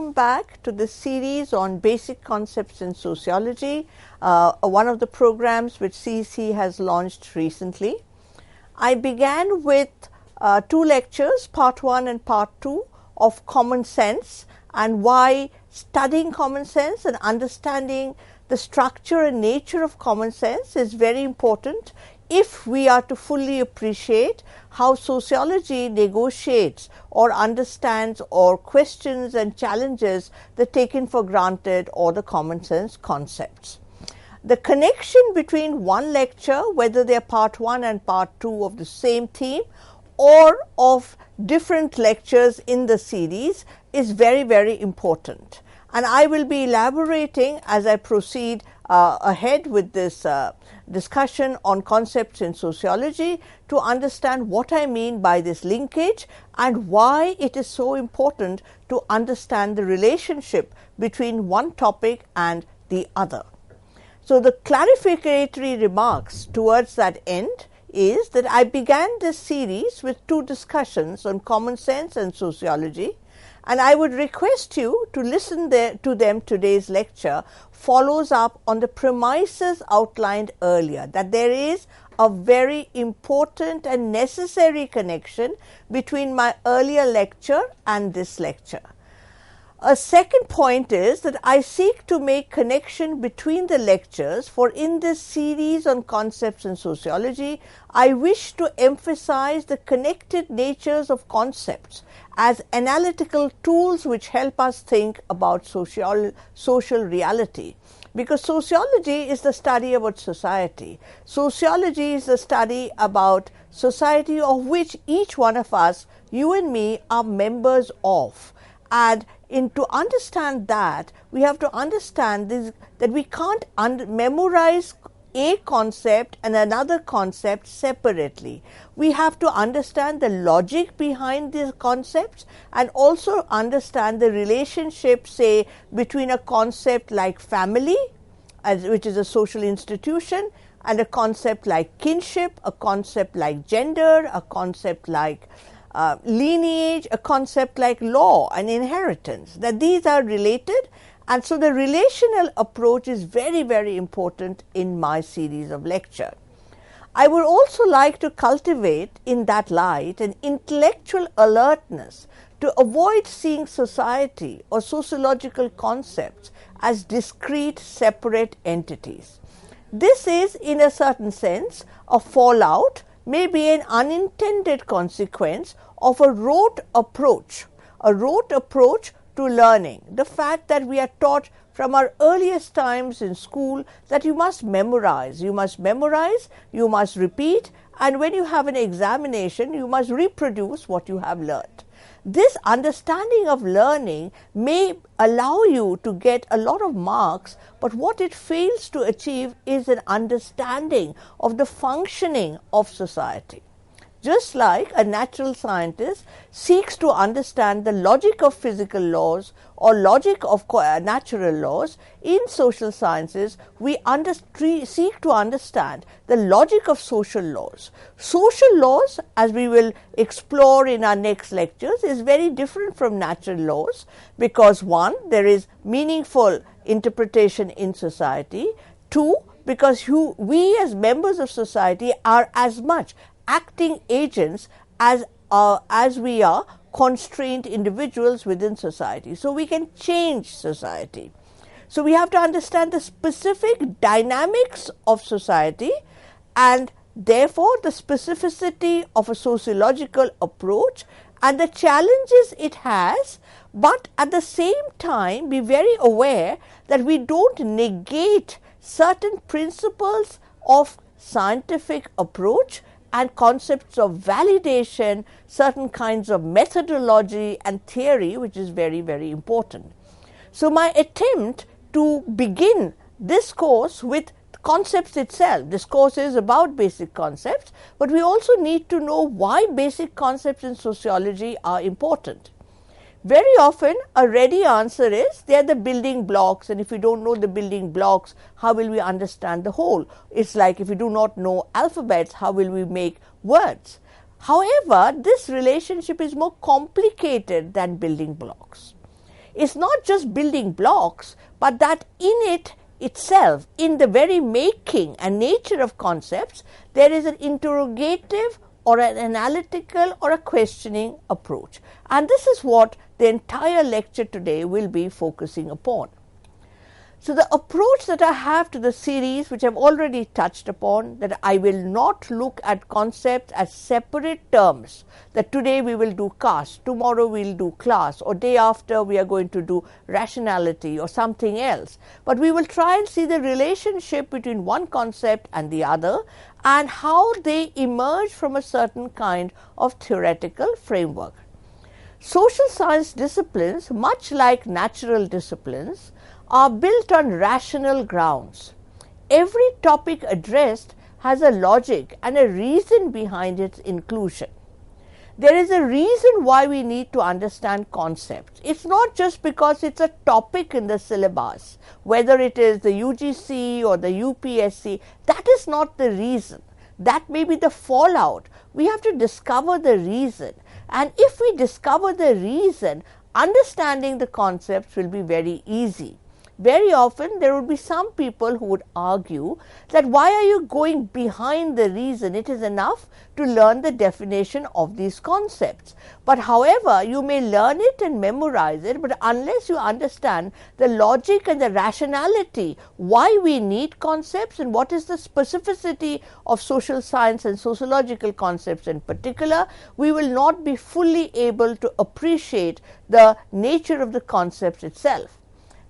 welcome back to the series on basic concepts in sociology, one of the programs which CEC has launched recently. I began with two lectures, part 1 and part 2 of common sense and why studying common sense and understanding the structure and nature of common sense is very important if we are to fully appreciate how sociology negotiates or understands or questions and challenges the taken for granted or the common sense concepts. The connection between one lecture, whether they are part 1 and part 2 of the same theme or of different lectures in the series, is very, very important. And I will be elaborating as I proceed ahead with this discussion on concepts in sociology to understand what I mean by this linkage and why it is so important to understand the relationship between one topic and the other. So the clarificatory remarks towards that end is that I began this series with two discussions on common sense and sociology, and I would request you to listen to them. Today's lecture follows up on the premises outlined earlier, that there is a very important and necessary connection between my earlier lecture and this lecture. A second point is that I seek to make connection between the lectures, for in this series on concepts in sociology, I wish to emphasize the connected natures of concepts as analytical tools which help us think about social reality. Because sociology is the study about society. Sociology is the study about society of which each one of us, you and me, are members of. And to understand that, we have to understand this, that we can't memorize a concept and another concept separately. We have to understand the logic behind these concepts and also understand the relationship, say, between a concept like family, which is a social institution, and a concept like kinship, a concept like gender, a concept like lineage, a concept like law and inheritance, that these are related. And so the relational approach is very, very important in my series of lecture. I would also like to cultivate in that light an intellectual alertness to avoid seeing society or sociological concepts as discrete, separate entities. This is, in a certain sense, a fallout, maybe an unintended consequence of a rote approach to learning. The fact that we are taught from our earliest times in school that you must memorize, you must repeat, and when you have an examination, you must reproduce what you have learned. This understanding of learning may allow you to get a lot of marks, but what it fails to achieve is an understanding of the functioning of society. Just like a natural scientist seeks to understand the logic of physical laws or logic of natural laws, in social sciences we seek to understand the logic of social laws. Social laws, as we will explore in our next lectures, is very different from natural laws because 1, there is meaningful interpretation in society. 2, because we as members of society are as much acting agents as we are constrained individuals within society. So we can change society. So we have to understand the specific dynamics of society and therefore the specificity of a sociological approach and the challenges it has, but at the same time be very aware that we don't negate certain principles of scientific approach and concepts of validation, certain kinds of methodology and theory, which is very, very important. So my attempt to begin this course with concepts itself. This course is about basic concepts, but we also need to know why basic concepts in sociology are important. Very often a ready answer is they are the building blocks, and if we don't know the building blocks, how will we understand the whole? It's like if we do not know alphabets, how will we make words? However, this relationship is more complicated than building blocks. is not just building blocks, but that in it itself, in the very making and nature of concepts, there is an interrogative or an analytical or a questioning approach. And this is what the entire lecture today will be focusing upon. So the approach that I have to the series, which I've already touched upon, that I will not look at concepts as separate terms, that today we will do caste, tomorrow we'll do class, or day after we are going to do rationality or something else. But we will try and see the relationship between one concept and the other and how they emerge from a certain kind of theoretical framework. Social science disciplines, much like natural disciplines, are built on rational grounds. Every topic addressed has a logic and a reason behind its inclusion. There is a reason why we need to understand concepts. It's not just because it's a topic in the syllabus, whether it is the UGC or the UPSC, that is not the reason. That may be the fallout. We have to discover the reason. And if we discover the reason, understanding the concepts will be very easy. Very often there would be some people who would argue that why are you going behind the reason? It is enough to learn the definition of these concepts. But however, you may learn it and memorize it, but unless you understand the logic and the rationality, why we need concepts and what is the specificity of social science and sociological concepts in particular, we will not be fully able to appreciate the nature of the concepts itself.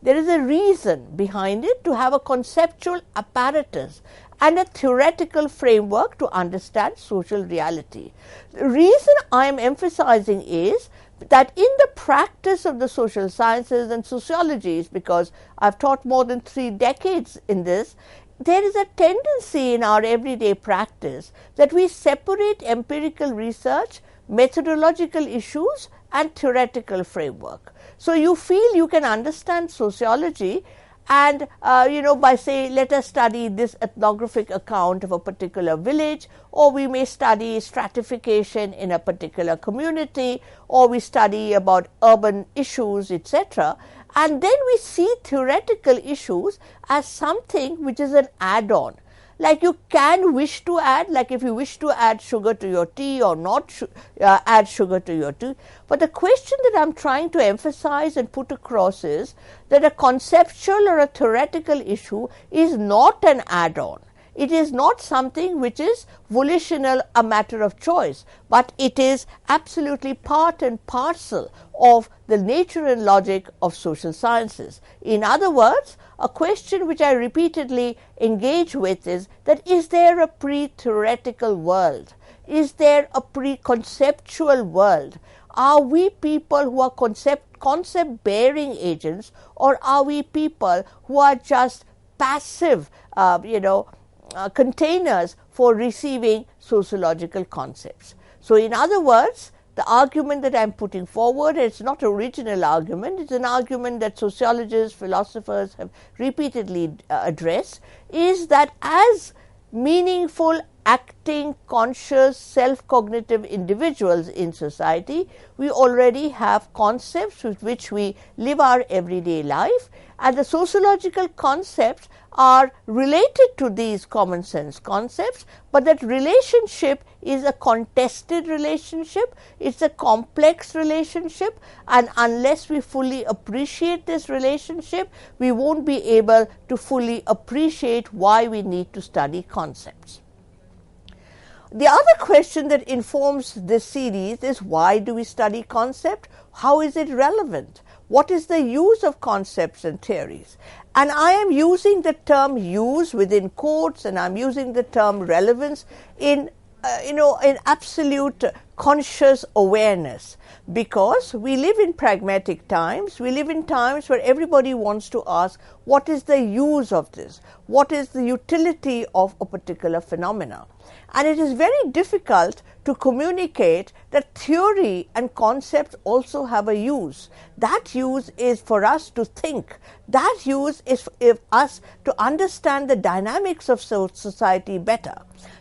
There is a reason behind it to have a conceptual apparatus and a theoretical framework to understand social reality. The reason I am emphasizing is that in the practice of the social sciences and sociologies, because I've taught more than 3 decades in this, there is a tendency in our everyday practice that we separate empirical research, methodological issues, and theoretical framework. So you feel you can understand sociology and by saying, let us study this ethnographic account of a particular village, or we may study stratification in a particular community, or we study about urban issues, etc. And then we see theoretical issues as something which is an add-on. Like you can wish to add, like if you wish to add sugar to your tea or not add sugar to your tea. But the question that I'm trying to emphasize and put across is that a conceptual or a theoretical issue is not an add-on. It is not something which is volitional, a matter of choice, but it is absolutely part and parcel of the nature and logic of social sciences. In other words, a question which I repeatedly engage with is that is there a pre-theoretical world? Is there a pre-conceptual world? Are we people who are concept-bearing agents, or are we people who are just passive, containers for receiving sociological concepts? So in other words, the argument that I am putting forward, it's not an original argument, it's an argument that sociologists, philosophers have repeatedly addressed, is that as meaningful, acting, conscious, self-cognitive individuals in society, we already have concepts with which we live our everyday life, and the sociological concepts are related to these common sense concepts, but that relationship is a contested relationship, it's a complex relationship, and unless we fully appreciate this relationship, we won't be able to fully appreciate why we need to study concepts. The other question that informs this series is, why do we study concept? How is it relevant? What is the use of concepts and theories? And I am using the term use within quotes, and I'm using the term relevance in absolute conscious awareness, because we live in pragmatic times. We live in times where everybody wants to ask, what is the use of this? What is the utility of a particular phenomena? And it is very difficult to communicate that theory and concepts also have a use. That use is for us to think. That use is for us to understand the dynamics of society better.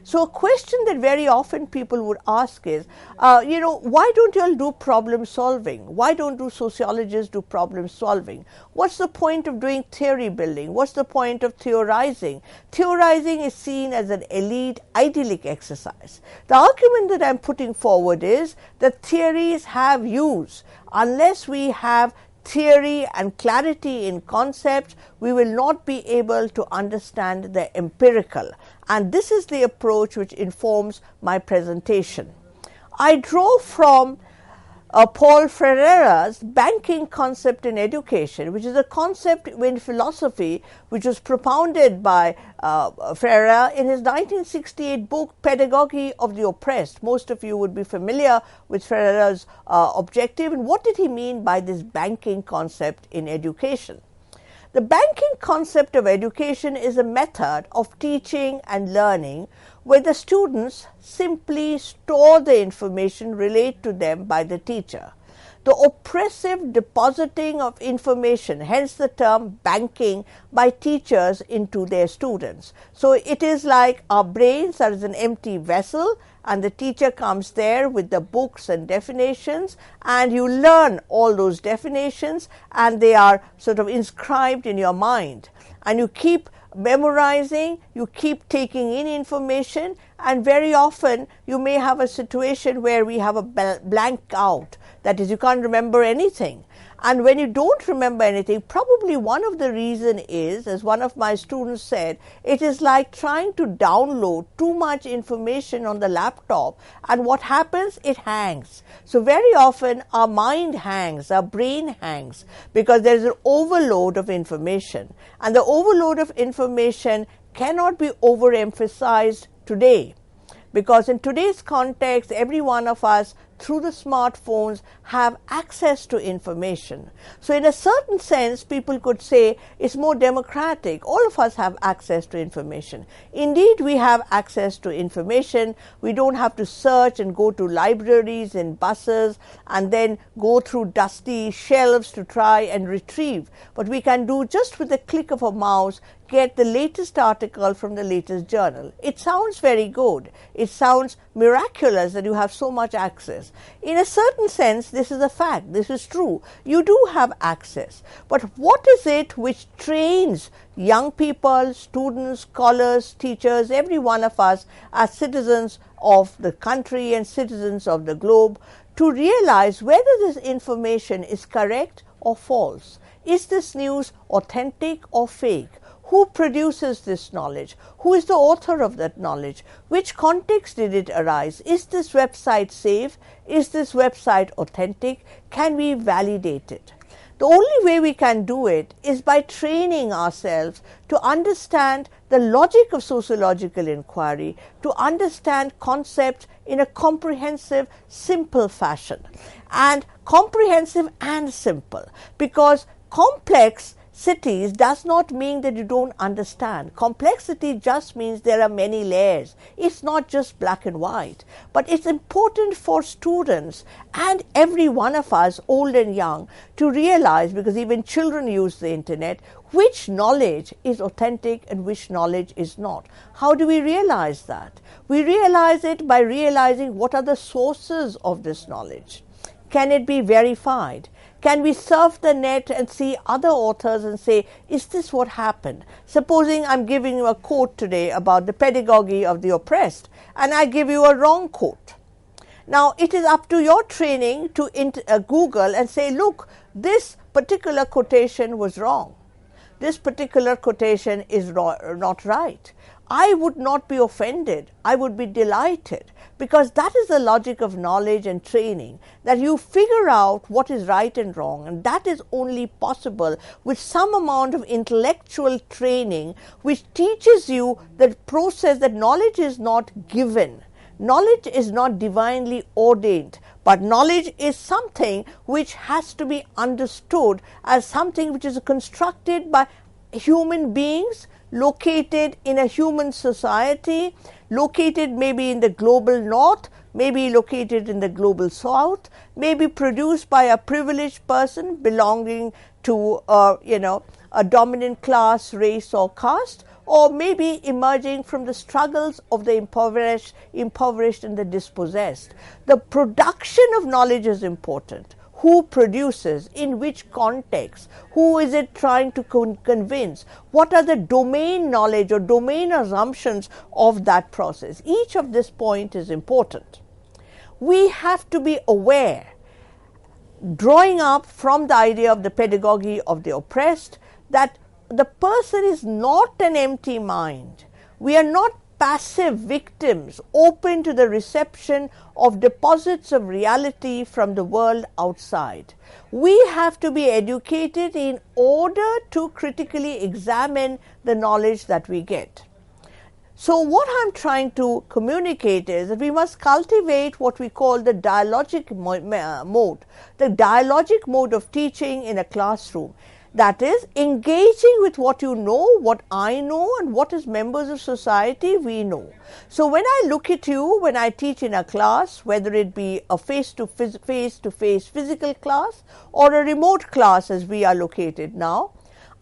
So a question that very often people would ask is, why don't you all do problem solving? Why don't sociologists do problem solving? What's the point of doing theory building? What's the point of theorizing? Theorizing is seen as an elite, idyllic exercise. The argument that I'm putting forward is that theories have use. Unless we have theory and clarity in concepts, we will not be able to understand the empirical. And this is the approach which informs my presentation. I draw from Paul Freire's banking concept in education, which is a concept in philosophy which was propounded by Freire in his 1968 book Pedagogy of the Oppressed. Most of you would be familiar with Freire's objective. And what did he mean by this banking concept in education? The banking concept of education is a method of teaching and learning where the students simply store the information relayed to them by the teacher. The oppressive depositing of information, hence the term banking, by teachers into their students. So it is like our brains are as an empty vessel, and the teacher comes there with the books and definitions, and you learn all those definitions, and they are sort of inscribed in your mind. And you keep memorizing, you keep taking in information, and very often you may have a situation where we have a blank out. That is, you can't remember anything. And when you don't remember anything, probably one of the reasons is, as one of my students said, it is like trying to download too much information on the laptop, and what happens? It hangs. So very often our mind hangs, our brain hangs, because there is an overload of information. And the overload of information cannot be overemphasized today, because in today's context, every one of us through the smartphones have access to information. So in a certain sense, people could say it's more democratic. All of us have access to information. Indeed, we have access to information. We don't have to search and go to libraries in buses and then go through dusty shelves to try and retrieve. But we can do just with the click of a mouse, get the latest article from the latest journal. It sounds very good. It sounds miraculous that you have so much access. In a certain sense, this is a fact. This is true. You do have access. But what is it which trains young people, students, scholars, teachers, every one of us as citizens of the country and citizens of the globe to realize whether this information is correct or false? Is this news authentic or fake? Who produces this knowledge? Who is the author of that knowledge? Which context did it arise? Is this website safe? Is this website authentic? Can we validate it? The only way we can do it is by training ourselves to understand the logic of sociological inquiry, to understand concepts in a comprehensive, simple fashion. And comprehensive and simple, because complex cities does not mean that you don't understand. Complexity just means there are many layers. It's not just black and white. But it's important for students and every one of us, old and young, to realize, because even children use the internet, which knowledge is authentic and which knowledge is not. How do we realize that? We realize it by realizing what are the sources of this knowledge. Can it be verified? Can we surf the net and see other authors and say, is this what happened? Supposing I'm giving you a quote today about the pedagogy of the oppressed, and I give you a wrong quote. Now, it is up to your training to Google and say, look, this particular quotation was wrong. This particular quotation is not right. I would not be offended. I would be delighted, because that is the logic of knowledge and training, that you figure out what is right and wrong, and that is only possible with some amount of intellectual training which teaches you the process that knowledge is not given. Knowledge is not divinely ordained, but knowledge is something which has to be understood as something which is constructed by human beings, located in a human society, located maybe in the global north, maybe located in the global south, maybe produced by a privileged person belonging to a dominant class, race or caste, or maybe emerging from the struggles of the impoverished and the dispossessed. The production of knowledge is important. Who produces, in which context, who is it trying to convince, what are the domain knowledge or domain assumptions of that process. Each of this point is important. We have to be aware, drawing up from the idea of the pedagogy of the oppressed, that the person is not an empty mind. We are not passive victims open to the reception of deposits of reality from the world outside. We have to be educated in order to critically examine the knowledge that we get. So what I'm trying to communicate is that we must cultivate what we call the dialogic mode, the dialogic mode of teaching in a classroom. That is, engaging with what you know, what I know, and what as members of society we know. So when I look at you, when I teach in a class, whether it be a face-to-face physical class or a remote class as we are located now,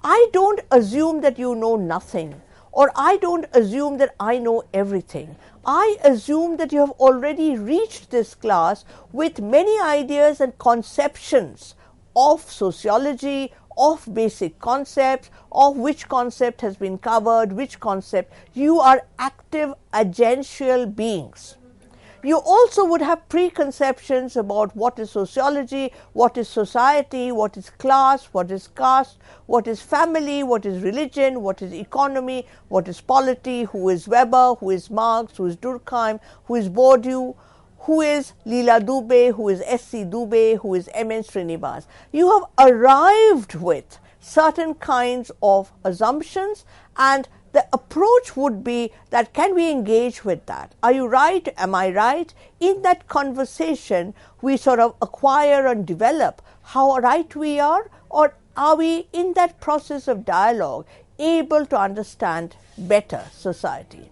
I don't assume that you know nothing, or I don't assume that I know everything. I assume that you have already reached this class with many ideas and conceptions of sociology, of basic concepts, of which concept has been covered, which concept. You are active agential beings. You also would have preconceptions about what is sociology, what is society, what is class, what is caste, what is family, what is religion, what is economy, what is polity, who is Weber, who is Marx, who is Durkheim, who is Bourdieu, who is Leela Dubey, who is S.C. Dubey, who is M.N. Srinivas. You have arrived with certain kinds of assumptions, and the approach would be that can we engage with that? Are you right? Am I right? In that conversation, we sort of acquire and develop how right we are, or are we in that process of dialogue able to understand better society?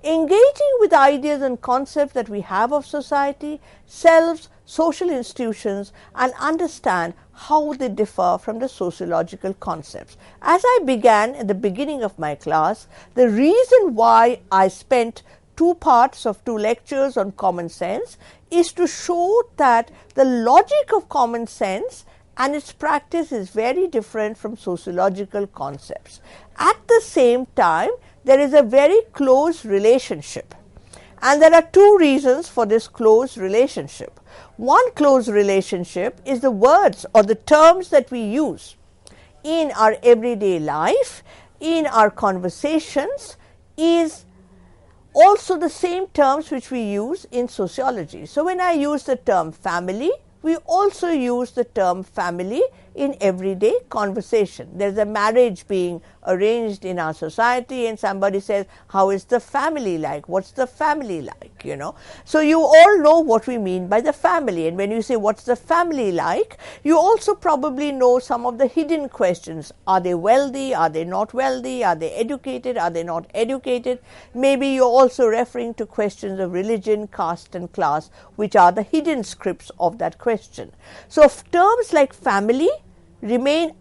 Engaging with ideas and concepts that we have of society, selves, social institutions, and understand how they differ from the sociological concepts. As I began at the beginning of my class, the reason why I spent 2 parts of 2 lectures on common sense is to show that the logic of common sense and its practice is very different from sociological concepts. At the same time, there is a very close relationship, and there are 2 reasons for this close relationship. One close relationship is the words or the terms that we use in our everyday life, in our conversations, is also the same terms which we use in sociology. So when I use the term family, we also use the term family in everyday conversation. There's a marriage being arranged in our society, and somebody says, how is the family like? What's the family like? You know, so you all know what we mean by the family. And when you say what's the family like, you also probably know some of the hidden questions. Are they wealthy? Are they not wealthy? Are they educated? Are they not educated? Maybe you're also referring to questions of religion, caste, and class, which are the hidden scripts of that question. So terms like family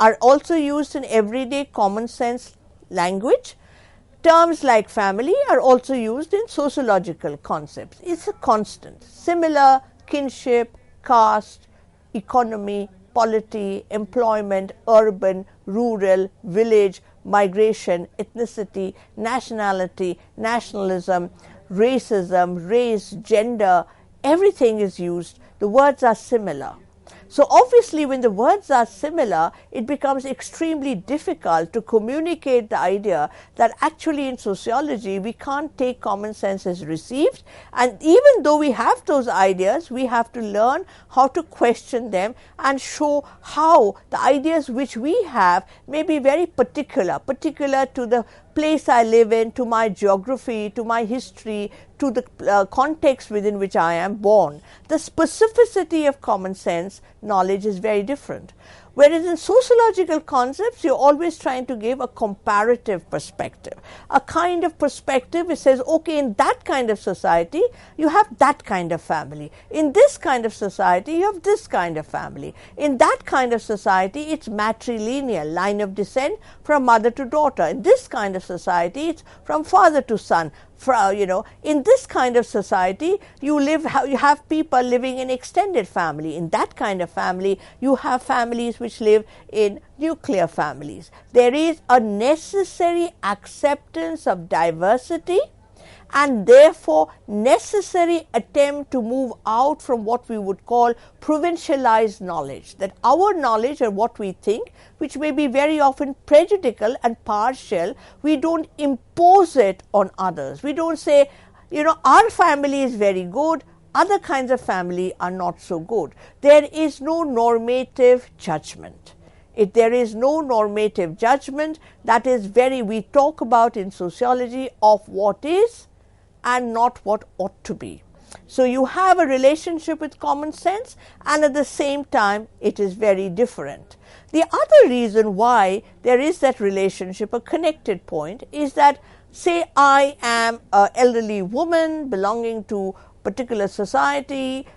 are also used in everyday common sense language. Terms like family are also used in sociological concepts. It's a constant. Similar, kinship, caste, economy, polity, employment, urban, rural, village, migration, ethnicity, nationality, nationalism, racism, race, gender, everything is used. The words are similar. So obviously when the words are similar, it becomes extremely difficult to communicate the idea that actually in sociology we can't take common sense as received, and even though we have those ideas, we have to learn how to question them and show how the ideas which we have may be very particular to the place I live in, to my geography, to my history, to the context within which I am born. The specificity of common sense knowledge is very different. Whereas in sociological concepts, you're always trying to give a comparative perspective, a kind of perspective which says, okay, in that kind of society, you have that kind of family. In this kind of society, you have this kind of family. In that kind of society, it's matrilineal, line of descent from mother to daughter. In this kind of society, it's from father to son. In this kind of society, you have people living in extended family. In that kind of family, you have families which live in nuclear families. There is a necessary acceptance of diversity and therefore necessary attempt to move out from what we would call provincialized knowledge, that our knowledge and what we think, which may be very often prejudicial and partial, we don't impose it on others. We don't say, our family is very good, other kinds of family are not so good. There is no normative judgment. If there is no normative judgment, that is we talk about in sociology of what is and not what ought to be. So you have a relationship with common sense, and at the same time it is very different. The other reason why there is that relationship, a connected point, is that, say I am an elderly woman belonging to particular society,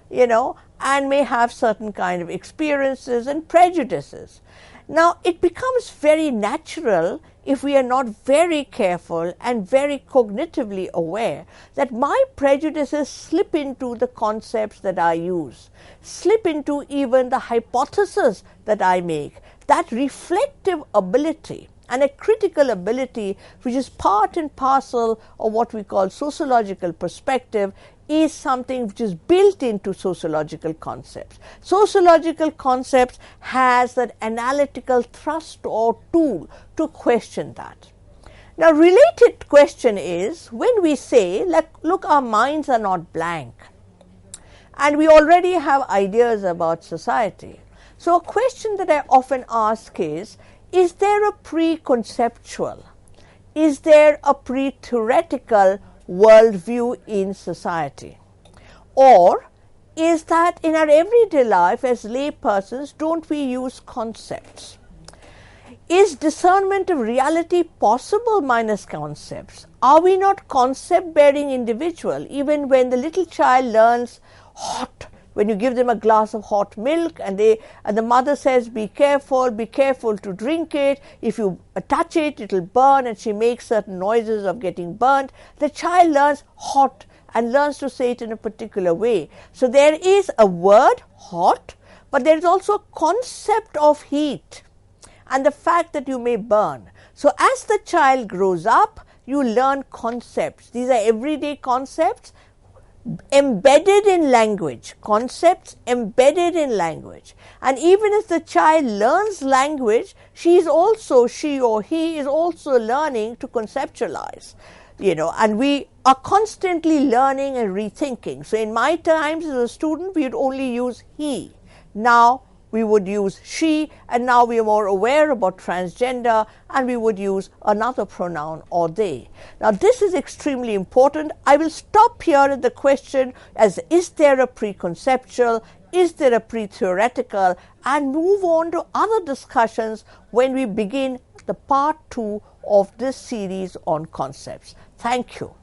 and may have certain kind of experiences and prejudices. Now, it becomes very natural, if we are not very careful and very cognitively aware, that my prejudices slip into the concepts that I use, slip into even the hypotheses that I make. That reflective ability and a critical ability, which is part and parcel of what we call sociological perspective, is something which is built into sociological concepts. Sociological concepts has that analytical thrust or tool to question that. Now, related question is, when we say, look, our minds are not blank, and we already have ideas about society. So a question that I often ask is there a preconceptual, is there a pre-theoretical worldview in society? Or is that in our everyday life as lay persons, don't we use concepts? Is discernment of reality possible minus concepts? Are we not concept-bearing individual? Even when the little child learns hot, when you give them a glass of hot milk and the mother says, be careful to drink it. If you touch it, it will burn, and she makes certain noises of getting burnt. The child learns hot and learns to say it in a particular way. So there is a word, hot, but there is also a concept of heat and the fact that you may burn. So as the child grows up, you learn concepts. These are everyday concepts embedded in language, concepts embedded in language. And even as the child learns language, she or he is also learning to conceptualize, and we are constantly learning and rethinking. So in my times as a student, we would only use he. Now we would use she, and now we are more aware about transgender, and we would use another pronoun or they. Now this is extremely important. I will stop here at the question as, is there a preconceptual, is there a pre-theoretical, and move on to other discussions when we begin the part 2 of this series on concepts. Thank you.